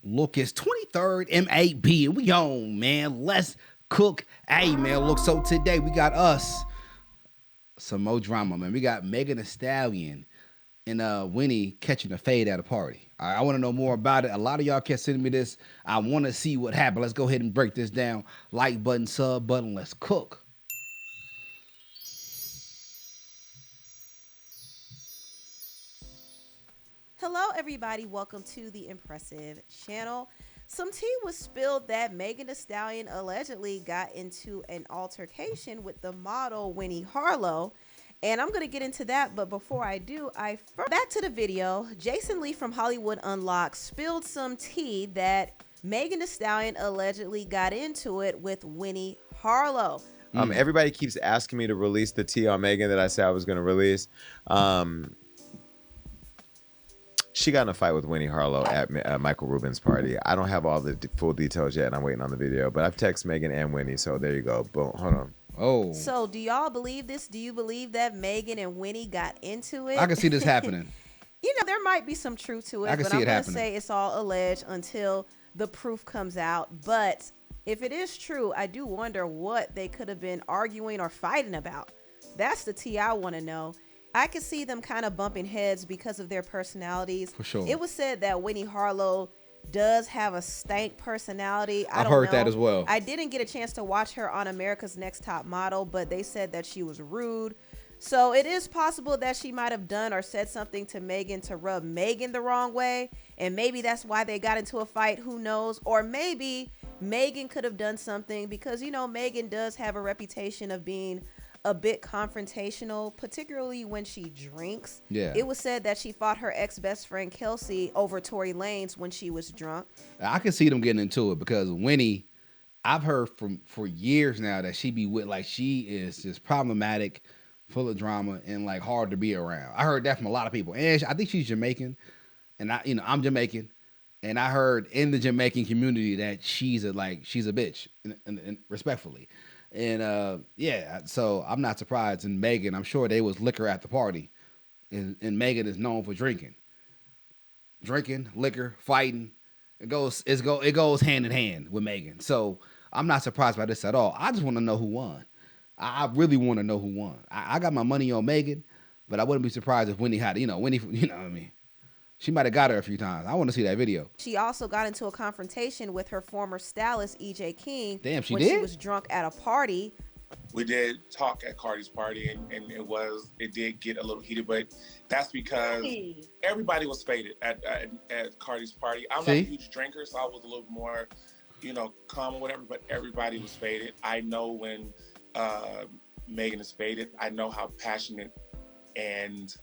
Look, it's 23rd MAB, and we on, man. Let's cook. Hey, man, look, so today we got us some more drama, man. We got Megan Thee Stallion and Winnie catching a fade at a party. All right, I want to know more about it. A lot of y'all kept sending me this. I want to see what happened. Let's go ahead and break this down. Like button, sub button. Let's cook. Hello, everybody. Welcome to the Impressive Channel. Some tea was spilled that Megan Thee Stallion allegedly got into an altercation with the model Winnie Harlow. And I'm going to get into that, but before I do, back to the video. Jason Lee from Hollywood Unlocked spilled some tea that Megan Thee Stallion allegedly got into it with Winnie Harlow. Everybody keeps asking me to release the tea on Megan that I said I was going to release. She got in a fight with Winnie Harlow at Michael Rubin's party. I don't have all the full details yet, and I'm waiting on the video. But I've texted Megan and Winnie, so there you go. Boom. Hold on. Oh. So do y'all believe this? Do you believe that Megan and Winnie got into it? I can see this happening. You know, there might be some truth to it, I can but see I'm it going to happening. say it's all alleged until the proof comes out. But if it is true, I do wonder what they could have been arguing or fighting about. That's the tea I want to know. I could see them kind of bumping heads because of their personalities. For sure. It was said that Winnie Harlow does have a stank personality. I've heard that as well. I didn't get a chance to watch her on America's Next Top Model, but they said that she was rude. So it is possible that she might have done or said something to Megan to rub Megan the wrong way. And maybe that's why they got into a fight. Who knows? Or maybe Megan could have done something because, you know, Megan does have a reputation of being a bit confrontational, particularly when she drinks. Yeah. It was said that she fought her ex-best friend Kelsey over Tory Lanez when she was drunk. I can see them getting into it because Winnie, I've heard for years now that she be with, like, she is just problematic, full of drama, and like hard to be around. I heard that from a lot of people, and I think she's Jamaican, and I'm Jamaican, and I heard in the Jamaican community that she's a bitch, and respectfully. And yeah, so I'm not surprised. And Megan, I'm sure they was liquor at the party, and Megan is known for drinking, liquor, fighting. It goes hand in hand with Megan. So I'm not surprised by this at all. I just want to know who won. I really want to know who won. I got my money on Megan, but I wouldn't be surprised if Winnie had, Winnie, you know what I mean. She might have got her a few times. I want to see that video. She also got into a confrontation with her former stylist, EJ King. Damn, she when did? She was drunk at a party. We did talk at Cardi's party, and it did get a little heated, but that's because everybody was faded at Cardi's party. I'm not a huge drinker, so I was a little more, calm or whatever, but everybody was faded. I know when Megan is faded. I know how passionate and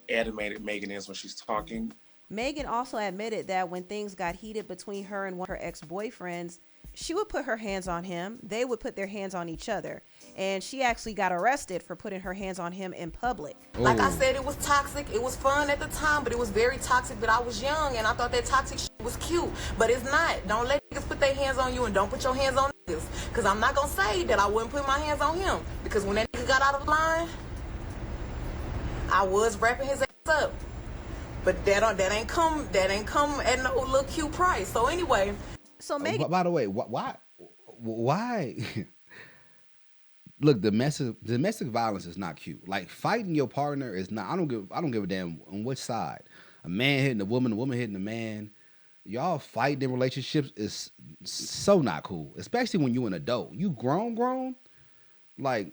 animated Megan is when she's talking. Megan also admitted that when things got heated between her and one of her ex-boyfriends, she would put her hands on him. They would put their hands on each other. And she actually got arrested for putting her hands on him in public. Ooh. Like I said, it was toxic. It was fun at the time, but it was very toxic. But I was young, and I thought that toxic shit was cute. But it's not. Don't let niggas put their hands on you, and don't put your hands on niggas. Because I'm not going to say that I wouldn't put my hands on him. Because when that nigga got out of line, I was wrapping his ass up. But that ain't come at no little cute price. So anyway. So Megan, by the way, why? Look, domestic violence is not cute. Like, fighting your partner is not. I don't give a damn on which side. A man hitting a woman hitting a man. Y'all fighting in relationships is so not cool. Especially when you an adult. You grown, like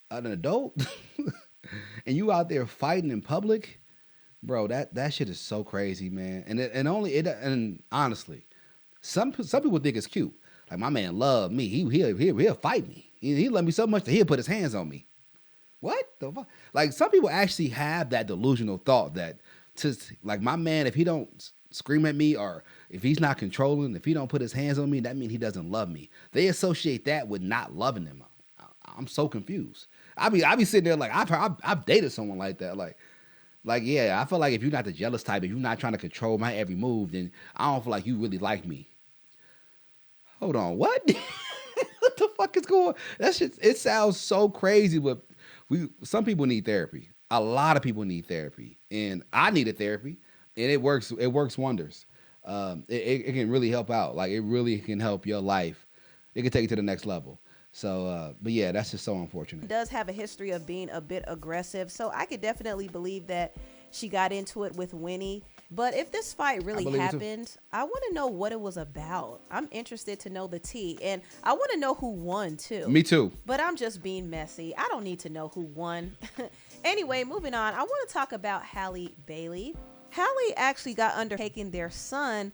an adult, and you out there fighting in public, bro. That shit is so crazy, man. And honestly, some people think it's cute. Like, my man love me. He'll fight me. He love me so much that he'll put his hands on me. What the fuck? Like, some people actually have that delusional thought that, like, my man, if he don't scream at me, or if he's not controlling, if he don't put his hands on me, that means he doesn't love me. They associate that with not loving them. I'm so confused. I be sitting there like, I've dated someone like that. Like, yeah, I feel like if you're not the jealous type, if you're not trying to control my every move, then I don't feel like you really like me. Hold on, what? What the fuck is going on? That shit, it sounds so crazy, but some people need therapy. A lot of people need therapy. And I needed therapy, and it works wonders. it can really help out. Like it really can help your life. It can take you to the next level. So, but yeah, that's just so unfortunate. Does have a history of being a bit aggressive, so I could definitely believe that she got into it with Winnie. But if this fight really happened, I want to know what it was about. I'm interested to know the tea, and I want to know who won too. Me too. But I'm just being messy. I don't need to know who won. Anyway, moving on. I want to talk about Halle Bailey. Halle actually got undertaking their son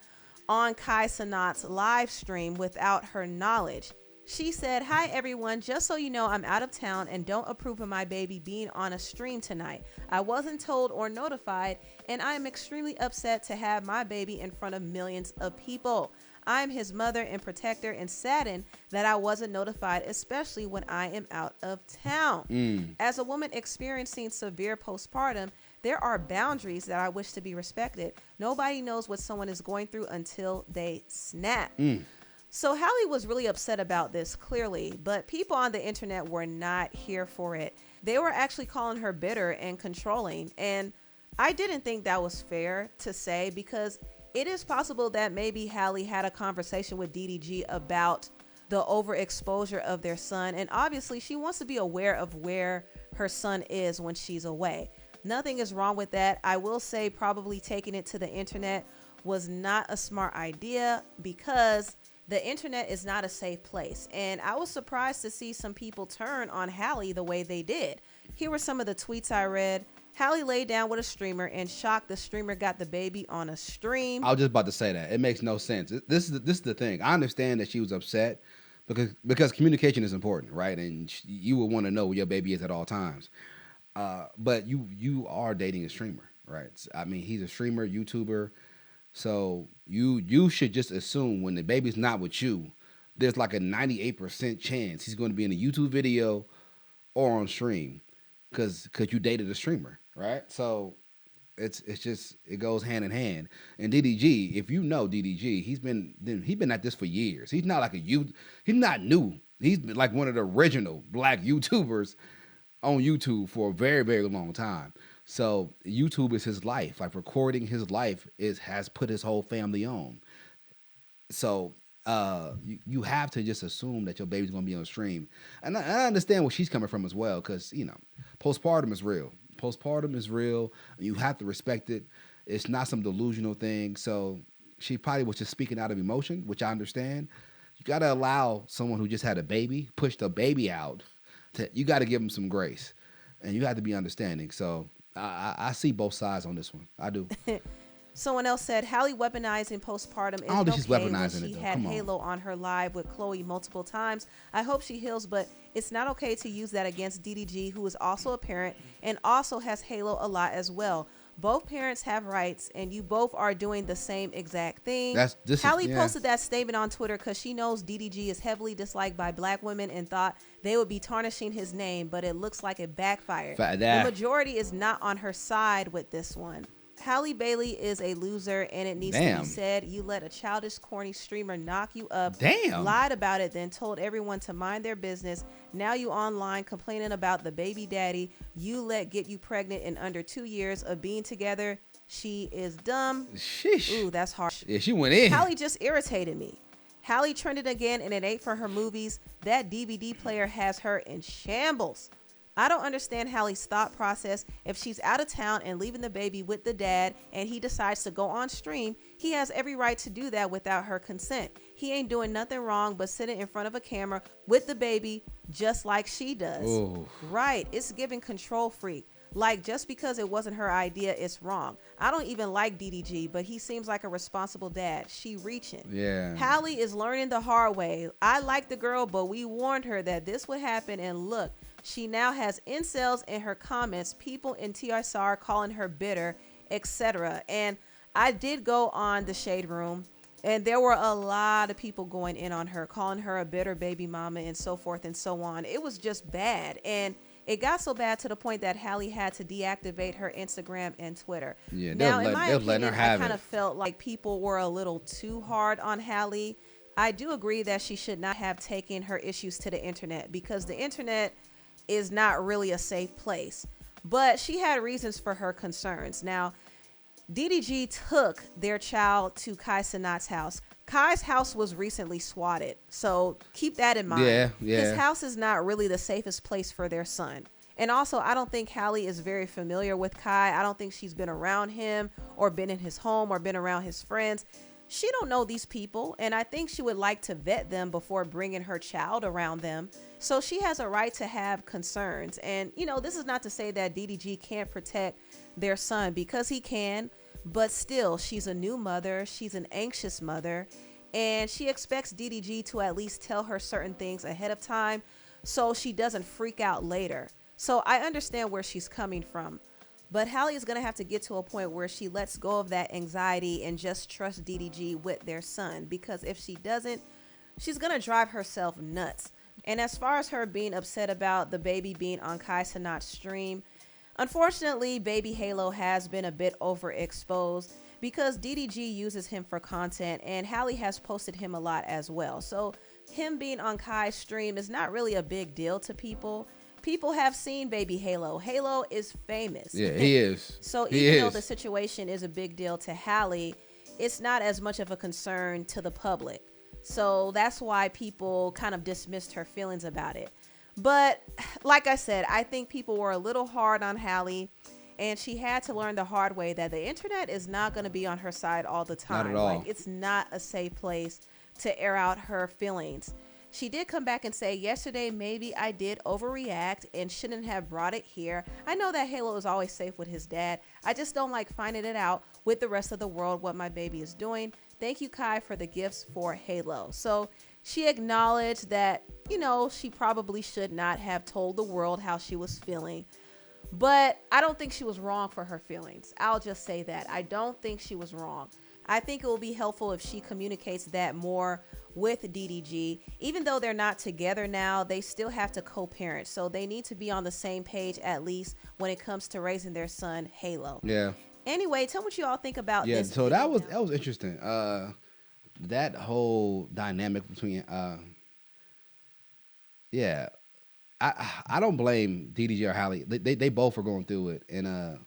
on Kai Cenat's live stream without her knowledge. She said, "Hi everyone, just so you know, I'm out of town and don't approve of my baby being on a stream tonight. I wasn't told or notified, and I am extremely upset to have my baby in front of millions of people. I'm his mother and protector and saddened that I wasn't notified, especially when I am out of town. As a woman experiencing severe postpartum, there are boundaries that I wish to be respected. Nobody knows what someone is going through until they snap." So Halle was really upset about this, clearly, but people on the internet were not here for it. They were actually calling her bitter and controlling, and I didn't think that was fair to say, because it is possible that maybe Halle had a conversation with DDG about the overexposure of their son, and obviously she wants to be aware of where her son is when she's away. Nothing is wrong with that. I will say probably taking it to the internet was not a smart idea, because the internet is not a safe place. And I was surprised to see some people turn on Halle the way they did. Here were some of the tweets I read. Halle laid down with a streamer and shocked the streamer got the baby on a stream. I was just about to say that. It makes no sense. This is the thing. I understand that she was upset because communication is important, right? And you would want to know where your baby is at all times. But you are dating a streamer, right? I mean, he's a streamer, YouTuber. So you should just assume when the baby's not with you, there's like a 98% chance he's going to be in a YouTube video or on stream because you dated a streamer, right? So it's just, it goes hand in hand. And DDG, if you know DDG, he's been at this for years. He's not like he's not new. He's been like one of the original black YouTubers on YouTube for a very, very long time. So YouTube is his life. Like recording his life has put his whole family on. So you have to just assume that your baby's gonna be on stream. And I understand where she's coming from as well, because postpartum is real. Postpartum is real. You have to respect it. It's not some delusional thing. So she probably was just speaking out of emotion, which I understand. You gotta allow someone who just had a baby, push the baby out. You gotta give them some grace, and you have to be understanding. So I see both sides on this one. I do. Someone else said, Halle weaponizing postpartum is okay. She's weaponizing it, though. She had Halo on her live with Chloe multiple times. I hope she heals, but it's not okay to use that against DDG, who is also a parent and also has Halo a lot as well. Both parents have rights, and you both are doing the same exact thing. Halle posted that statement on Twitter because she knows DDG is heavily disliked by black women and thought they would be tarnishing his name, but it looks like it backfired. The majority is not on her side with this one. Halle Bailey is a loser, and it needs to be said. You let a childish, corny streamer knock you up, lied about it, then told everyone to mind their business. Now you online complaining about the baby daddy you let get you pregnant in under 2 years of being together. She is dumb. Sheesh. Ooh, that's harsh. Yeah, she went in. Halle just irritated me. Halle trended again, and it ain't for her movies. That DVD player has her in shambles. I don't understand Halle's thought process. If she's out of town and leaving the baby with the dad and he decides to go on stream, he has every right to do that without her consent. He ain't doing nothing wrong but sitting in front of a camera with the baby just like she does. Ooh. Right. It's giving control freak. Like, just because it wasn't her idea, it's wrong. I don't even like DDG, but he seems like a responsible dad. She reaching. Yeah. Halle is learning the hard way. I like the girl, but we warned her that this would happen, and look, she now has incels in her comments, people in TSR calling her bitter, etc. And I did go on the Shade Room, and there were a lot of people going in on her, calling her a bitter baby mama and so forth and so on. It was just bad. And it got so bad to the point that Halle had to deactivate her Instagram and Twitter. Yeah, now, in my opinion, I kind of felt like people were a little too hard on Halle. I do agree that she should not have taken her issues to the internet, because the internet is not really a safe place. But she had reasons for her concerns. Now, DDG took their child to Kai Cenat's house. Kai's house was recently swatted, so keep that in mind. Yeah. His house is not really the safest place for their son. And also, I don't think Halle is very familiar with Kai. I don't think she's been around him or been in his home or been around his friends. She don't know these people, and I think she would like to vet them before bringing her child around them. So she has a right to have concerns. And, this is not to say that DDG can't protect their son, because he can, but still, she's a new mother. She's an anxious mother, and she expects DDG to at least tell her certain things ahead of time so she doesn't freak out later. So I understand where she's coming from. But Halle is going to have to get to a point where she lets go of that anxiety and just trust DDG with their son. Because if she doesn't, she's going to drive herself nuts. And as far as her being upset about the baby being on Kai Cenat's stream, unfortunately, baby Harlow has been a bit overexposed because DDG uses him for content, and Halle has posted him a lot as well. So him being on Kai's stream is not really a big deal to people. People have seen baby Harlow. Harlow is famous. Yeah, he is. So even though the situation is a big deal to Halle, it's not as much of a concern to the public. So that's why people kind of dismissed her feelings about it. But like I said, I think people were a little hard on Halle, and she had to learn the hard way that the internet is not going to be on her side all the time. Not at all. Like, it's not a safe place to air out her feelings. She did come back and say, yesterday, maybe I did overreact and shouldn't have brought it here. I know that Harlow is always safe with his dad. I just don't like finding it out with the rest of the world what my baby is doing. Thank you, Kai, for the gifts for Harlow. So she acknowledged that, she probably should not have told the world how she was feeling. But I don't think she was wrong for her feelings. I'll just say that. I don't think she was wrong. I think it will be helpful if she communicates that more with DDG. Even though they're not together now, they still have to co-parent. So they need to be on the same page, at least when it comes to raising their son, Harlow. Yeah. Anyway, tell me what you all think about this. Yeah, so that was interesting. That whole dynamic between I don't blame DDG or Halle. They both are going through it, and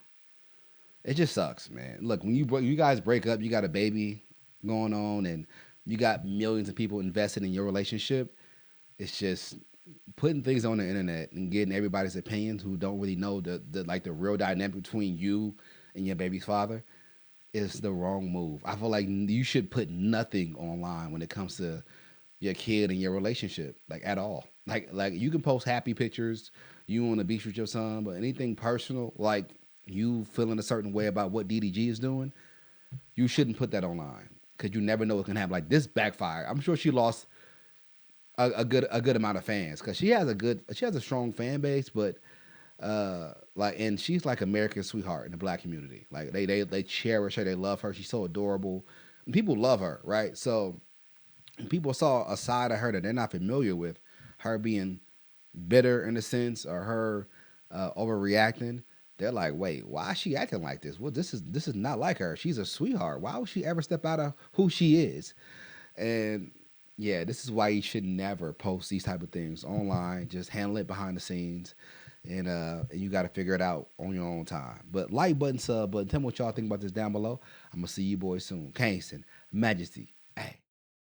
it just sucks, man. Look, when you guys break up, you got a baby going on, and you got millions of people invested in your relationship. It's just putting things on the internet and getting everybody's opinions who don't really know the real dynamic between you and your baby's father is the wrong move. I feel like you should put nothing online when it comes to your kid and your relationship, like at all. Like you can post happy pictures, you on the beach with your son, but anything personal, like you feeling a certain way about what DDG is doing, you shouldn't put that online because you never know what can happen. Like this backfire. I'm sure she lost a good amount of fans because she has a strong fan base, but and she's like America's sweetheart in the Black community. Like they cherish her, they love her. She's so adorable. And people love her, right? So people saw a side of her that they're not familiar with, her being bitter in a sense or her overreacting. They're like, wait, why is she acting like this? Well, this is not like her. She's a sweetheart. Why would she ever step out of who she is? And yeah, this is why you should never post these type of things online. Just handle it behind the scenes. And you got to figure it out on your own time. But like button, sub button. Tell me what y'all think about this down below. I'm going to see you boys soon. Kingston, Majesty. Hey.